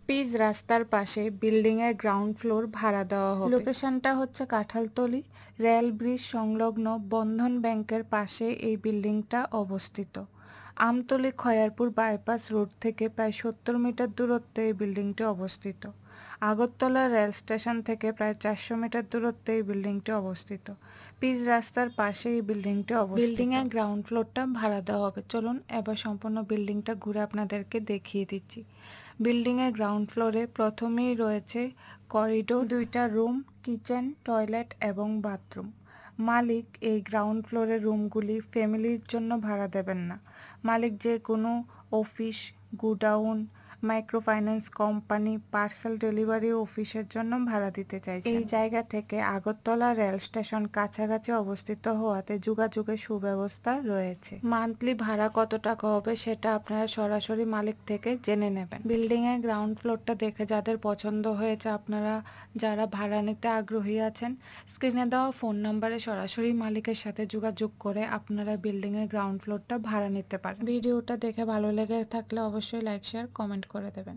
Pitch রাস্তার পাশে building এর গ্রাউন্ড ফ্লোর ভাড়া দেওয়া হবে। লোকেশনটা হচ্ছে কাঁঠালতলী রেল ব্রিজ সংলগ্ন বন্ধন ব্যাংকের পাশে এই বিল্ডিংটা অবস্থিত। আমতলী খয়ারপুর বাইপাস রোড থেকে প্রায় 70 মিটার দূরত্বে এই বিল্ডিংটি অবস্থিত। আগরতলা রেল স্টেশন থেকে প্রায় 400 মিটার দূরত্বে এই বিল্ডিংটি অবস্থিত। পিচ রাস্তার পাশে এই বিল্ডিংটি অবস্থিত। বিল্ডিং এর গ্রাউন্ড ফ্লোরটা ভাড়া দেওয়া হবে। চলুন এবার সম্পূর্ণ বিল্ডিংটা ঘুরে আপনাদেরকে দেখিয়ে দিচ্ছি। বিল্ডিং এর গ্রাউন্ড ফ্লোরে প্রথমেই রয়েছে করিডোর, 2টা রুম, কিচেন, টয়লেট এবং বাথরুম। মালিক এই গ্রাউন্ড ফ্লোরের রুমগুলি ফ্যামিলির জন্য ভাড়া দেবেন না। মালিক যে কোনো office, godown, microfinance company, parcel delivery অফিসের জন্য ভাড়া দিতে চাইছেন। এই জায়গা থেকে আগরতলা রেল স্টেশন কাছাকাছি অবস্থিত হওয়াতে যোগাযোগের সুব্যবস্থা রয়েছে। মান্থলি ভাড়া কত টাকা হবে সেটা আপনারা সরাসরি মালিক থেকে জেনে নেবেন। বিল্ডিং এর গ্রাউন্ড ফ্লোরটা দেখে যাদের পছন্দ হয়েছে, আপনারা যারা ভাড়া নিতে আগ্রহী আছেন, স্ক্রিনে দেওয়া ফোন নাম্বারে সরাসরি মালিকের সাথে যোগাযোগ করে আপনারা বিল্ডিং এর গ্রাউন্ড ফ্লোরটা ভাড়া নিতে পারেন। ভিডিওটা দেখে ভালো লেগে থাকলে অবশ্যই লাইক, শেয়ার, কমেন্ট করে দেবেন।